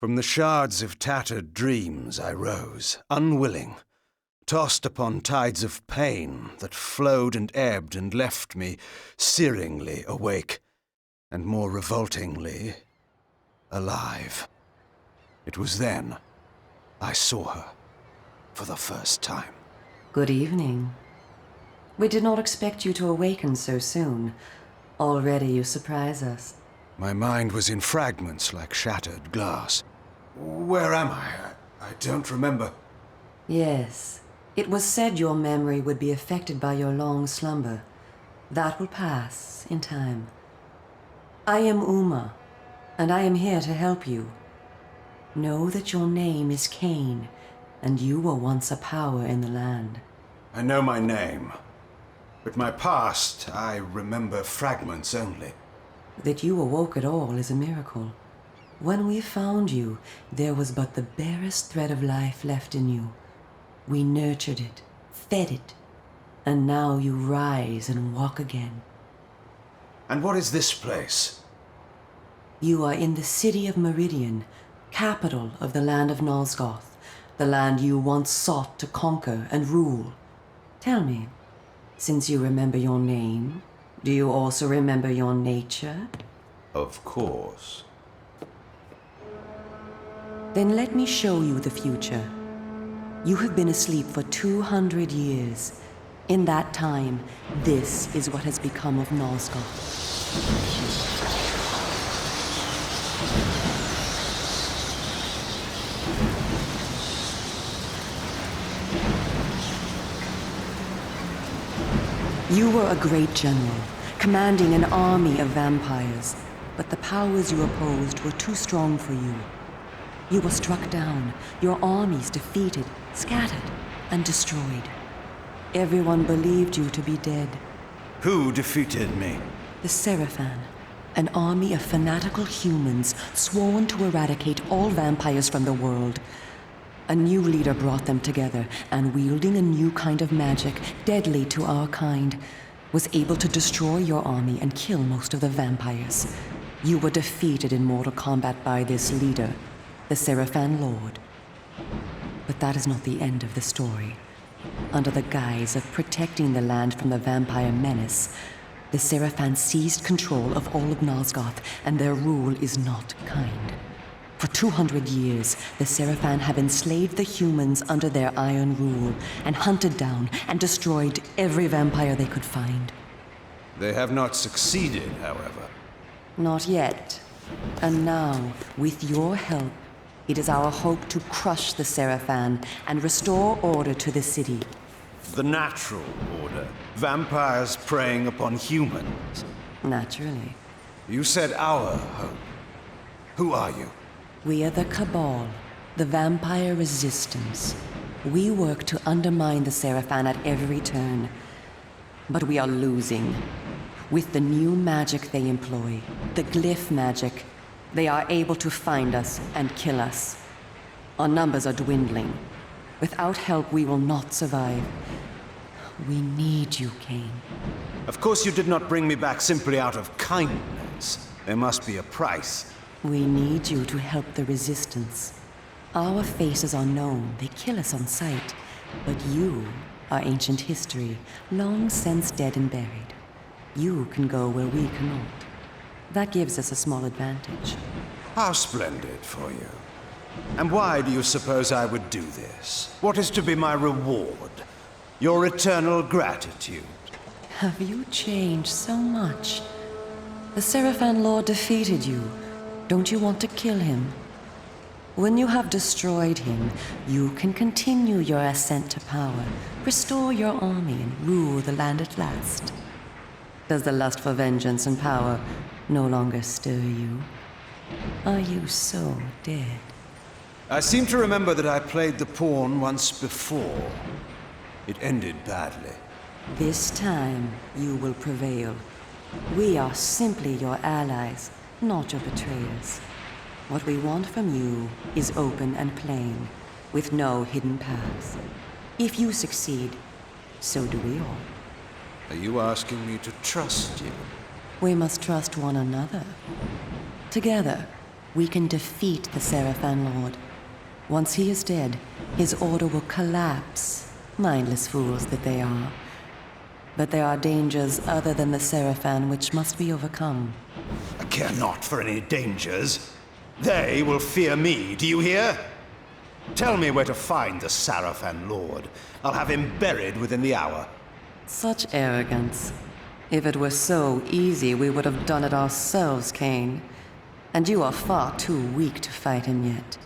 From the shards of tattered dreams I rose, unwilling, tossed upon tides of pain that flowed and ebbed and left me searingly awake, and more revoltingly, alive. It was then I saw her for the first time. Good evening. We did not expect you to awaken so soon. Already you surprise us. My mind was in fragments like shattered glass. Where am I? I don't remember. Yes. It was said your memory would be affected by your long slumber. That will pass in time. I am Uma, and I am here to help you. Know that your name is Kain, and you were once a power in the land. I know my name, but my past, I remember fragments only. That you awoke at all is a miracle. When we found you, there was but the barest thread of life left in you. We nurtured it, fed it, and now you rise and walk again. And what is this place? You are in the city of Meridian, capital of the land of Nosgoth, the land you once sought to conquer and rule. Tell me, since you remember your name, do you also remember your nature? Of course. Then let me show you the future. You have been asleep for 200 years. In that time, this is what has become of Nosgoth. You were a great general, commanding an army of vampires, but the powers you opposed were too strong for you. You were struck down, your armies defeated, scattered, and destroyed. Everyone believed you to be dead. Who defeated me? The Seraphan, an army of fanatical humans sworn to eradicate all vampires from the world. A new leader brought them together, and wielding a new kind of magic, deadly to our kind, was able to destroy your army and kill most of the vampires. You were defeated in mortal combat by this leader, the Seraphan Lord. But that is not the end of the story. Under the guise of protecting the land from the vampire menace, the Seraphan seized control of all of Nosgoth, and their rule is not kind. For 200 years, the Seraphan have enslaved the humans under their iron rule and hunted down and destroyed every vampire they could find. They have not succeeded, however. Not yet. And now, with your help, it is our hope to crush the Seraphan and restore order to the city. The natural order. Vampires preying upon humans. Naturally. You said our hope. Who are you? We are the Cabal, the vampire resistance. We work to undermine the Seraphan at every turn. But we are losing. With the new magic they employ, the glyph magic, they are able to find us and kill us. Our numbers are dwindling. Without help, we will not survive. We need you, Kain. Of course you did not bring me back simply out of kindness. There must be a price. We need you to help the Resistance. Our faces are known, they kill us on sight. But you are ancient history, long since dead and buried. You can go where we cannot. That gives us a small advantage. How splendid for you. And why do you suppose I would do this? What is to be my reward? Your eternal gratitude? Have you changed so much? The Seraphan Lord defeated you. Don't you want to kill him? When you have destroyed him, you can continue your ascent to power, restore your army, and rule the land at last. Does the lust for vengeance and power no longer stir you? Are you so dead? I seem to remember that I played the pawn once before. It ended badly. This time, you will prevail. We are simply your allies, not your betrayers. What we want from you is open and plain, with no hidden paths. If you succeed, so do we all. Are you asking me to trust you? We must trust one another. Together, we can defeat the Seraphan Lord. Once he is dead, his order will collapse, mindless fools that they are. But there are dangers other than the Seraphan which must be overcome. I care not for any dangers. They will fear me, do you hear? Tell me where to find the Seraphan Lord. I'll have him buried within the hour. Such arrogance. If it were so easy, we would have done it ourselves, Kain. And you are far too weak to fight him yet.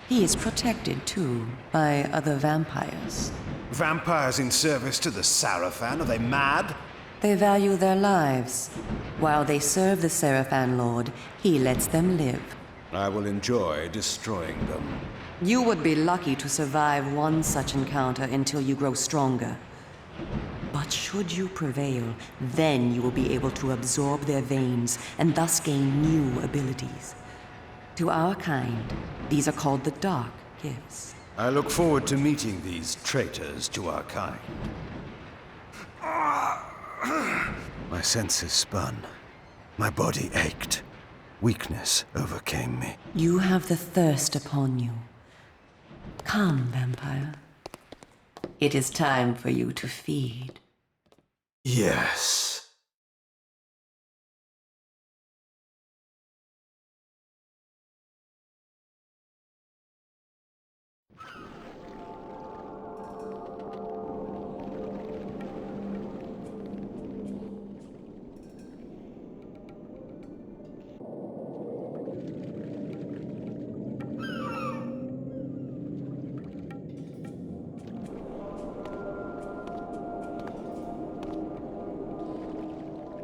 He is protected, too, by other vampires. Vampires in service to the Seraphan? Are they mad? They value their lives. While they serve the Seraphan Lord, he lets them live. I will enjoy destroying them. You would be lucky to survive one such encounter until you grow stronger. But should you prevail, then you will be able to absorb their veins and thus gain new abilities. To our kind, these are called the Dark Gifts. I look forward to meeting these traitors to our kind. My senses spun. My body ached. Weakness overcame me. You have the thirst upon you. Come, vampire. It is time for you to feed. Yes.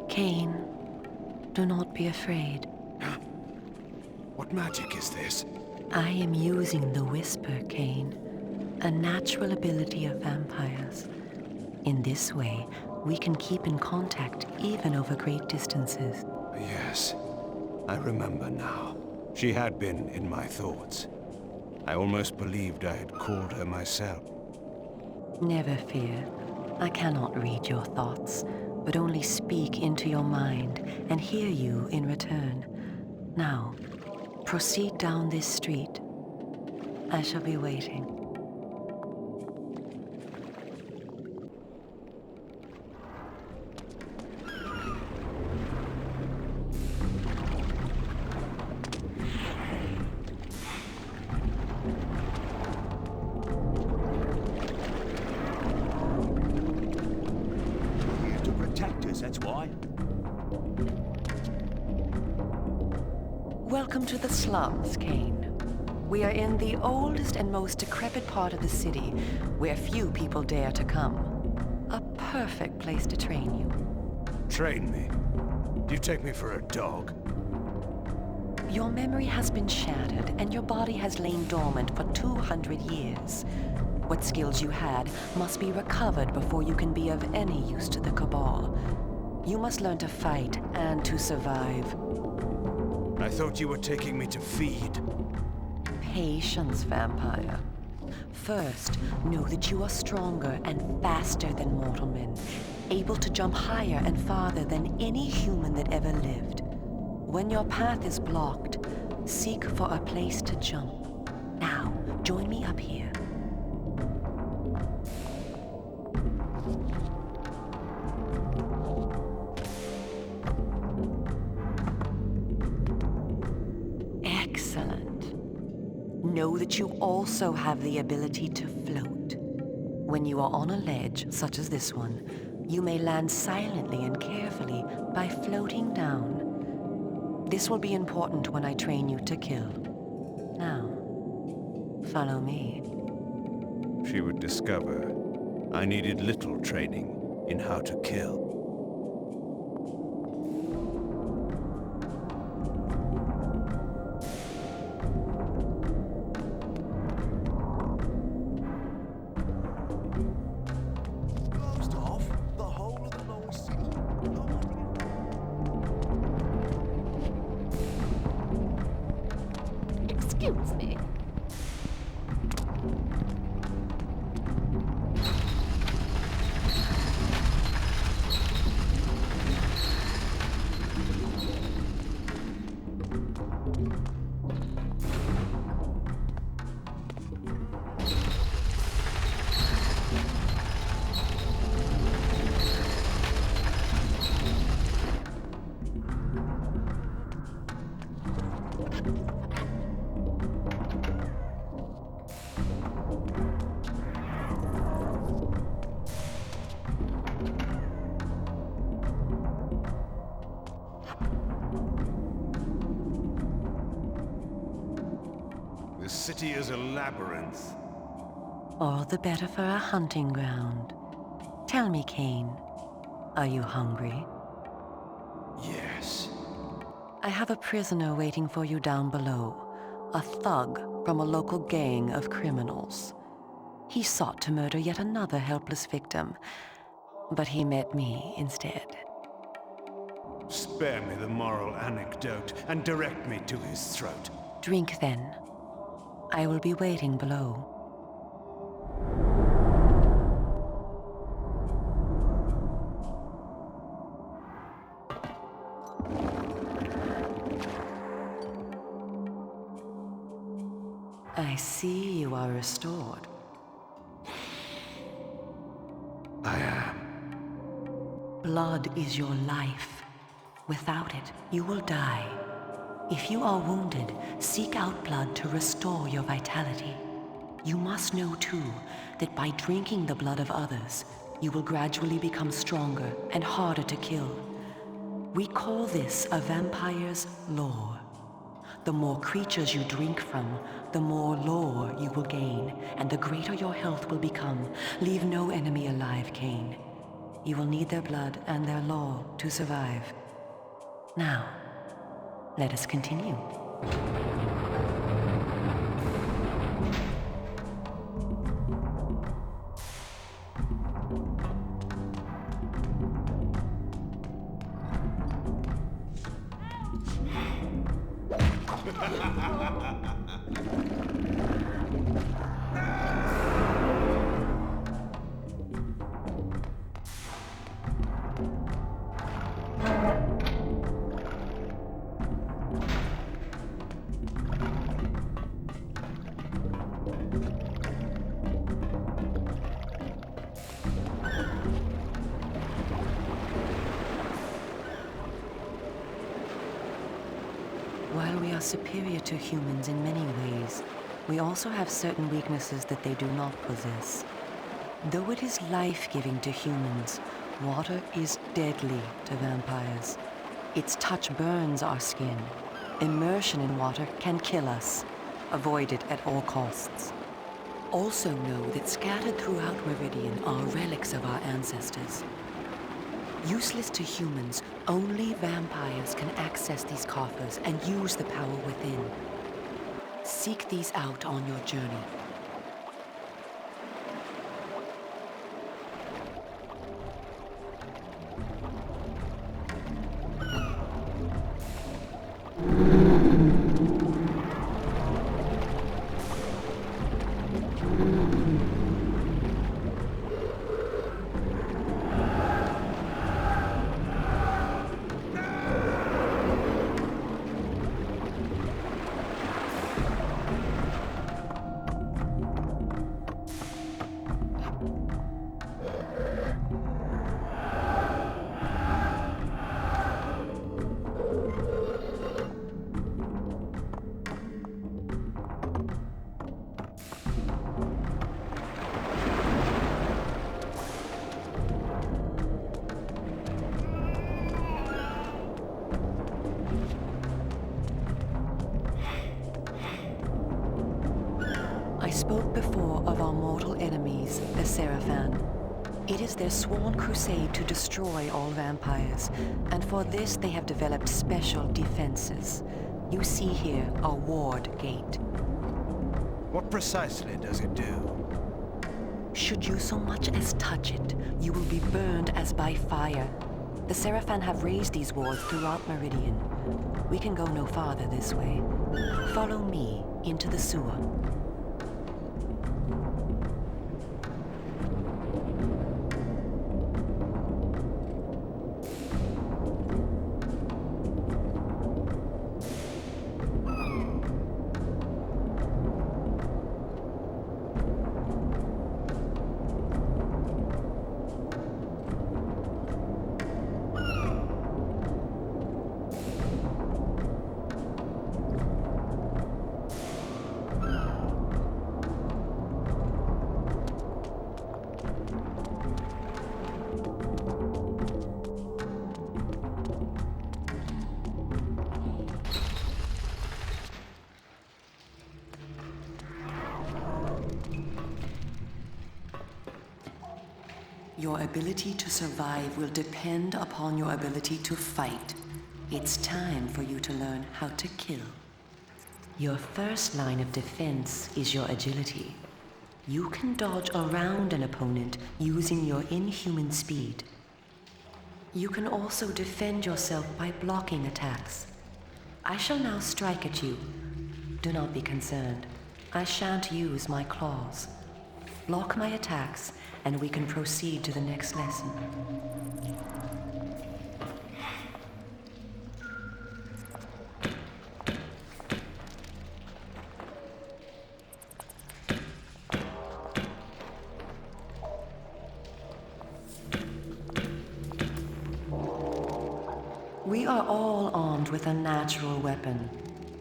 Kain, do not be afraid. What magic is this? I am using the Whisper, Kain, a natural ability of vampires. In this way, we can keep in contact even over great distances. Yes, I remember now. She had been in my thoughts. I almost believed I had called her myself. Never fear. I cannot read your thoughts, but only speak into your mind and hear you in return. Now, proceed down this street. I shall be waiting. That's why. Welcome to the slums, Kain. We are in the oldest and most decrepit part of the city, where few people dare to come. A perfect place to train you. Train me? Do you take me for a dog? Your memory has been shattered, and your body has lain dormant for 200 years. What skills you had must be recovered before you can be of any use to the Cabal. You must learn to fight and to survive. I thought you were taking me to feed. Patience, vampire. First, know that you are stronger and faster than mortal men, able to jump higher and farther than any human that ever lived. When your path is blocked, seek for a place to jump. Now, join me up here. Excellent. Know that you also have the ability to float. When you are on a ledge, such as this one, you may land silently and carefully by floating down. This will be important when I train you to kill. Now, follow me. She would discover I needed little training in how to kill. Excuse me. city is a labyrinth. All the better for a hunting ground. Tell me, Kain, are you hungry? Yes. I have a prisoner waiting for you down below. A thug from a local gang of criminals. He sought to murder yet another helpless victim, but he met me instead. Spare me the moral anecdote and direct me to his throat. Drink then. I will be waiting below. I see you are restored. I am. Blood is your life. Without it, you will die. If you are wounded, seek out blood to restore your vitality. You must know too that by drinking the blood of others, you will gradually become stronger and harder to kill. We call this a vampire's lore. The more creatures you drink from, the more lore you will gain, and the greater your health will become. Leave no enemy alive, Kain. You will need their blood and their lore to survive. Now, let us continue. While we are superior to humans in many ways, we also have certain weaknesses that they do not possess. Though it is life-giving to humans, water is deadly to vampires. Its touch burns our skin. Immersion in water can kill us. Avoid it at all costs. Also know that scattered throughout Meridian are relics of our ancestors. Useless to humans, only vampires can access these coffers and use the power within. Seek these out on your journey. I spoke before of our mortal enemies, the Seraphan. It is their sworn crusade to destroy all vampires, and for this they have developed special defenses. You see here a ward gate. What precisely does it do? Should you so much as touch it, you will be burned as by fire. The Seraphan have raised these wards throughout Meridian. We can go no farther this way. Follow me into the sewer. Your ability to survive will depend upon your ability to fight. It's time for you to learn how to kill. Your first line of defense is your agility. You can dodge around an opponent using your inhuman speed. You can also defend yourself by blocking attacks. I shall now strike at you. Do not be concerned. I shan't use my claws. Block my attacks, and we can proceed to the next lesson. We are all armed with a natural weapon,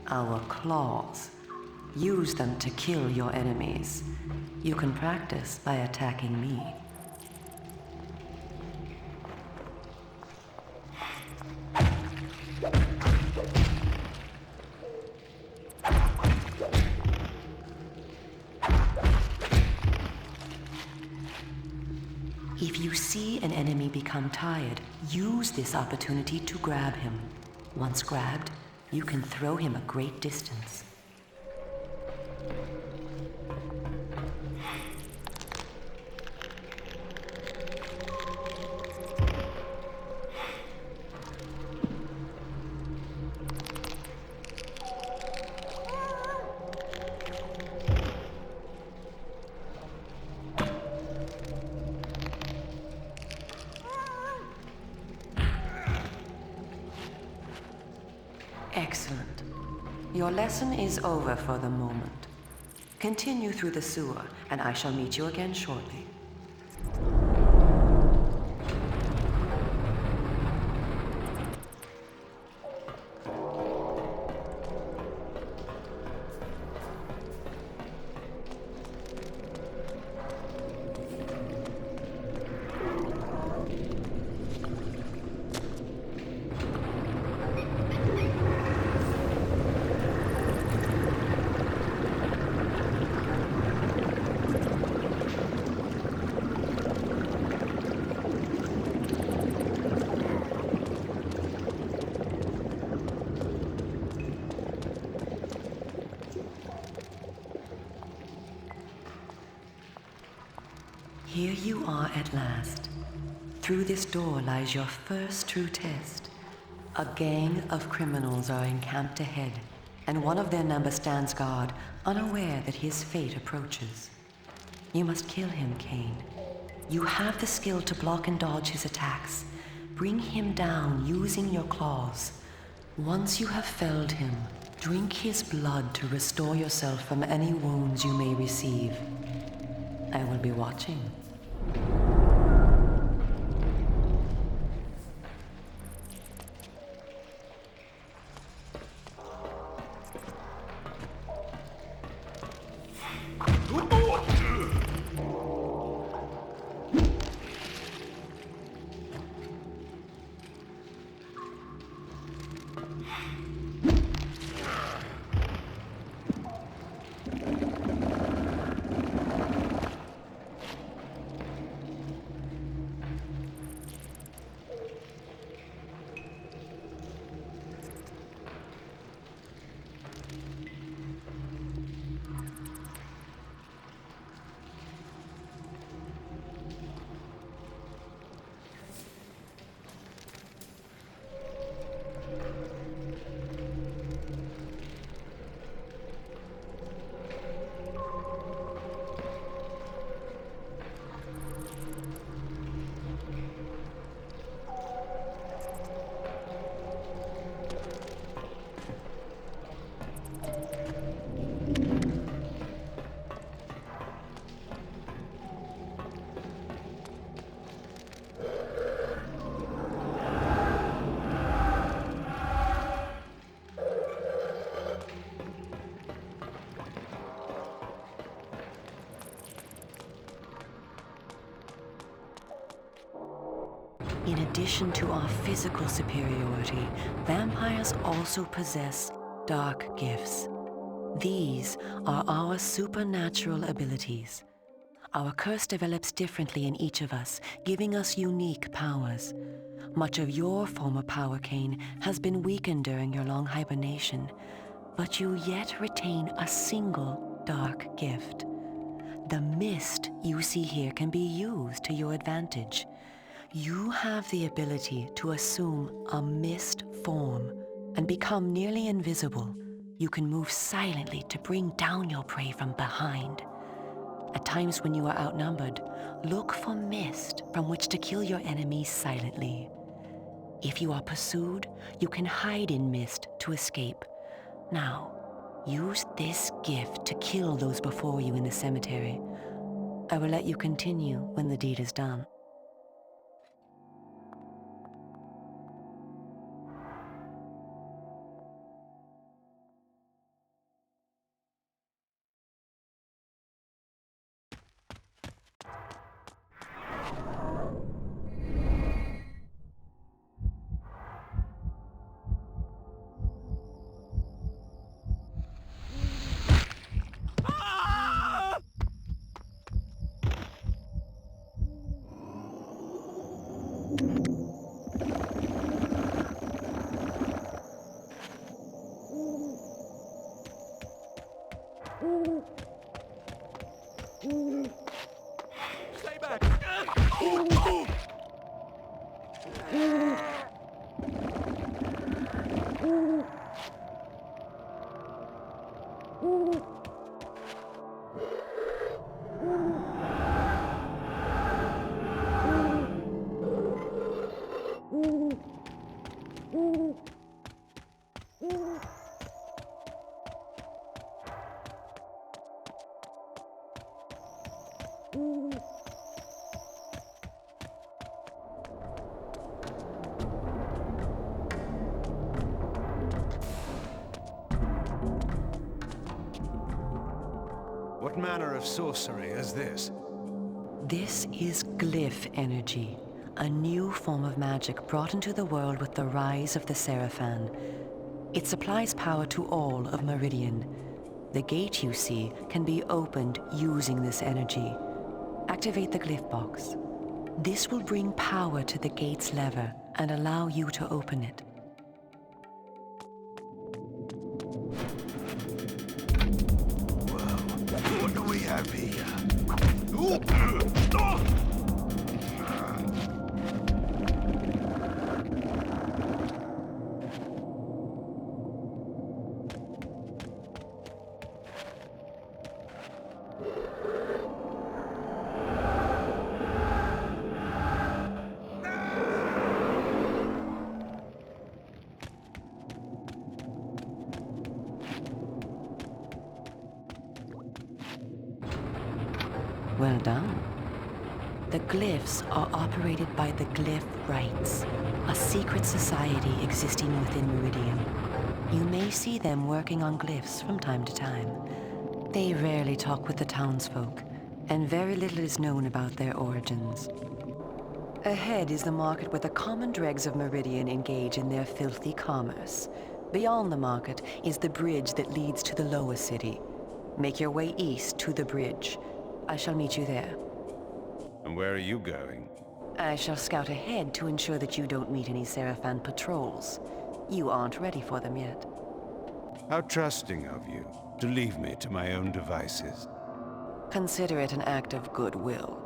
our claws. Use them to kill your enemies. You can practice by attacking me. If you see an enemy become tired, use this opportunity to grab him. Once grabbed, you can throw him a great distance. Excellent. Your lesson is over for the moment. Continue through the sewer, and I shall meet you again shortly. Here you are at last. Through this door lies your first true test. A gang of criminals are encamped ahead, and one of their number stands guard, unaware that his fate approaches. You must kill him, Kain. You have the skill to block and dodge his attacks. Bring him down using your claws. Once you have felled him, drink his blood to restore yourself from any wounds you may receive. I will be watching. In addition to our physical superiority, vampires also possess dark gifts. These are our supernatural abilities. Our curse develops differently in each of us, giving us unique powers. Much of your former power, Kain, has been weakened during your long hibernation, but you yet retain a single dark gift. The mist you see here can be used to your advantage. You have the ability to assume a mist form and become nearly invisible. You can move silently to bring down your prey from behind. At times when you are outnumbered, look for mist from which to kill your enemies silently. If you are pursued, you can hide in mist to escape. Now, use this gift to kill those before you in the cemetery. I will let you continue when the deed is done. Stay back! What manner of sorcery is this? This is glyph energy, a new form of magic brought into the world with the rise of the Seraphan. It supplies power to all of Meridian. The gate you see can be opened using this energy. Activate the glyph box. This will bring power to the gate's lever and allow you to open it. What do we have here? Well done. The glyphs are operated by the Glyph Rites, a secret society existing within Meridian. You may see them working on glyphs from time to time. They rarely talk with the townsfolk, and very little is known about their origins. Ahead is the market where the common dregs of Meridian engage in their filthy commerce. Beyond the market is the bridge that leads to the lower city. Make your way east to the bridge. I shall meet you there. And where are you going? I shall scout ahead to ensure that you don't meet any Seraphan patrols. You aren't ready for them yet. How trusting of you to leave me to my own devices. Consider it an act of goodwill.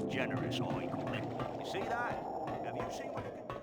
generous, I call it. You see that? Have you seen what it can do?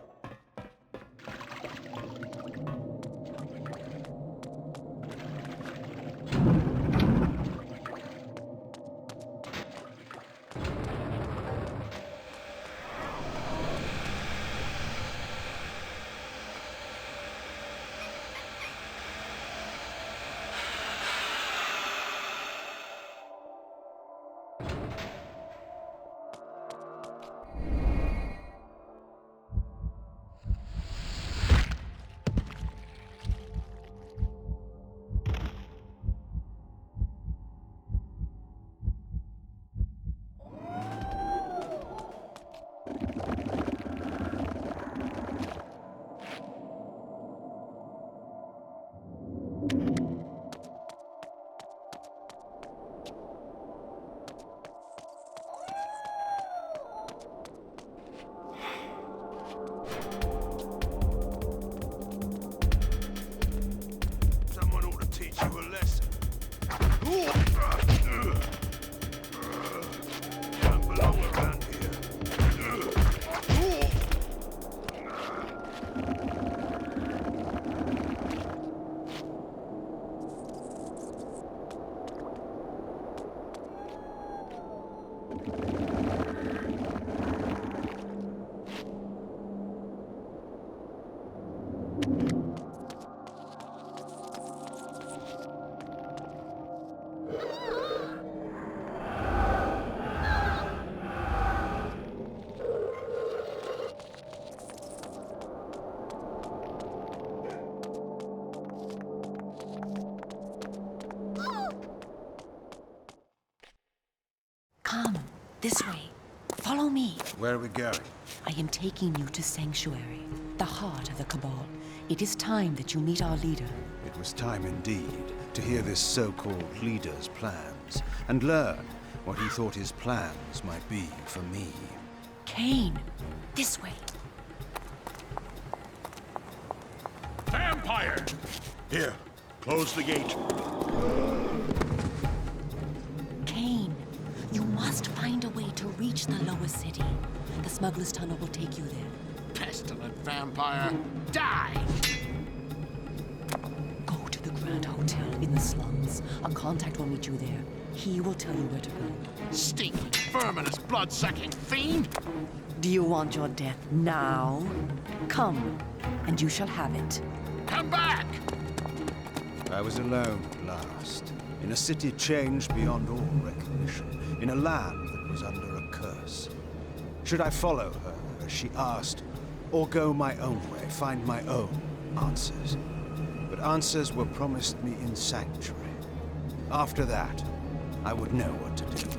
Someone ought to teach you a lesson. Don't belong around here. Come, this way. Follow me. Where are we going? I am taking you to Sanctuary, the heart of the Cabal. It is time that you meet our leader. It was time indeed to hear this so-called leader's plans and learn what he thought his plans might be for me. Kain, this way. Vampire! Here, close the gate. Kain, you must find a way to reach the lower city. The smuggler's tunnel will take you there. Pestilent vampire, die! Go to the Grand Hotel in the slums. A contact will meet you there. He will tell you where to go. Stinking, verminous, blood-sucking fiend! Do you want your death now? Come, and you shall have it. Come back! I was alone at last, in a city changed beyond all recognition, in a land that was under a curse. Should I follow her, as she asked, or go my own way, find my own answers? But answers were promised me in Sanctuary. After that, I would know what to do.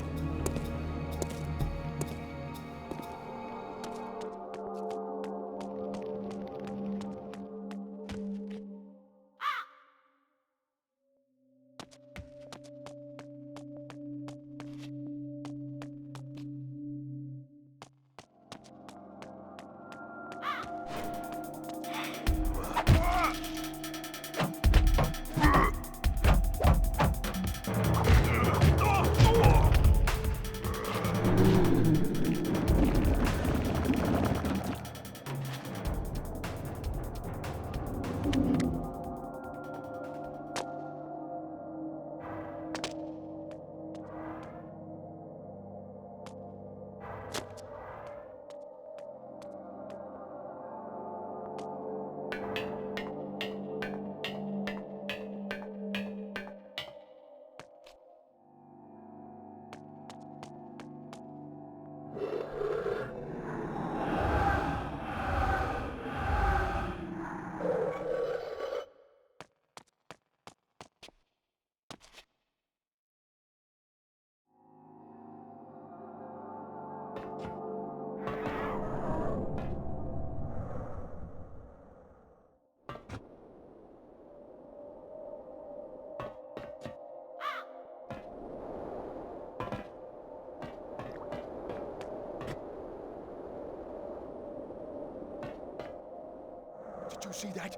Did you see that?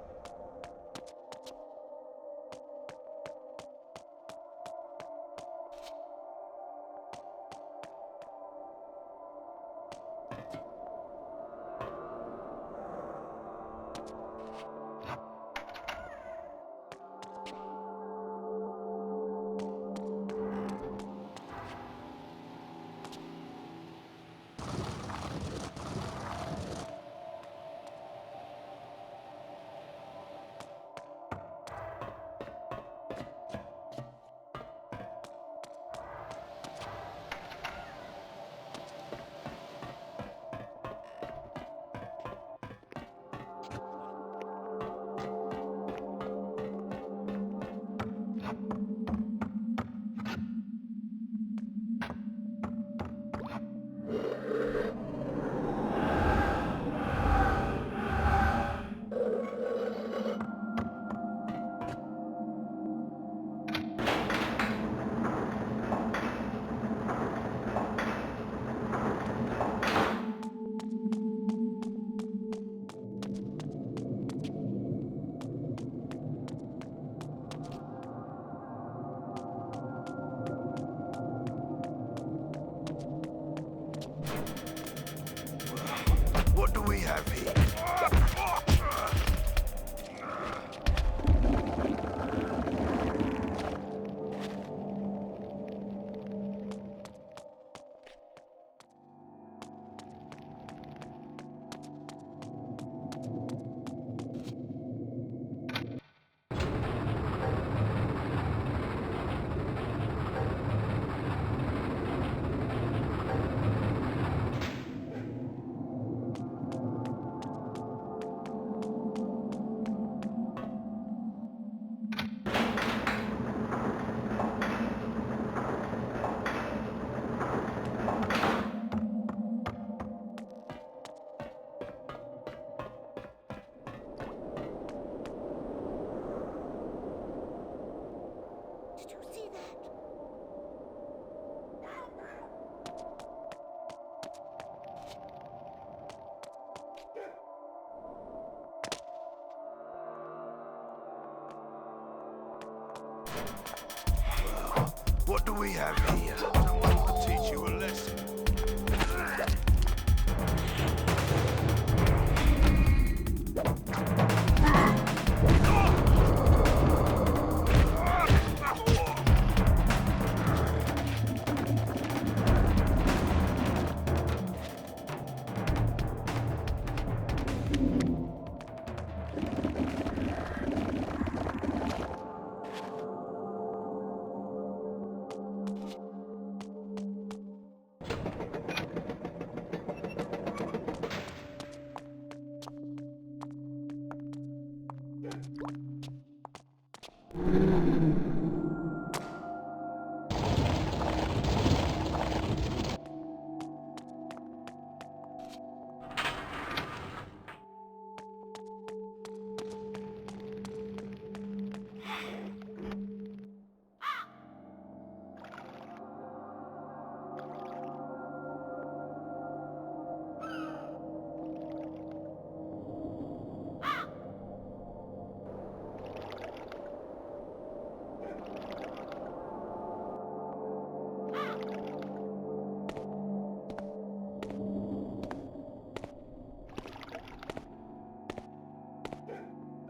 What do we have here? Someone to teach you a lesson.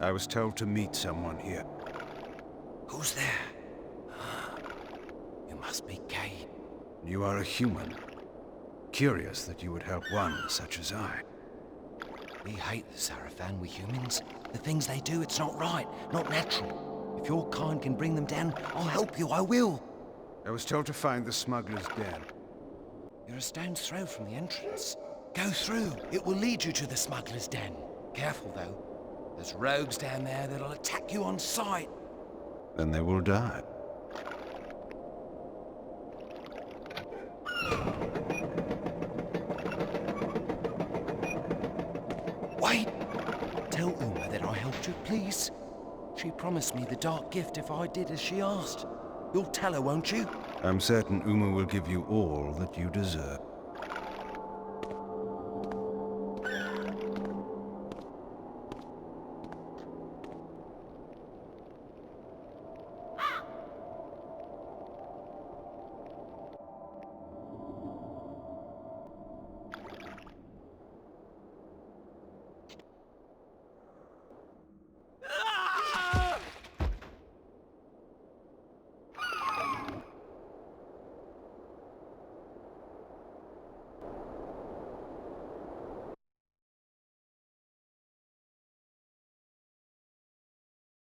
I was told to meet someone here. Who's there? You must be Kain. You are a human. Curious that you would help one such as I. We hate the Sarafan, we humans. The things they do, it's not right, not natural. If your kind can bring them down, I'll help you, I will. I was told to find the smuggler's den. You're a stone's throw from the entrance. Go through. It will lead you to the smuggler's den. Careful, though. There's rogues down there that'll attack you on sight. Then they will die. Wait! Tell Uma that I helped you, please. She promised me the dark gift if I did as she asked. You'll tell her, won't you? I'm certain Uma will give you all that you deserve.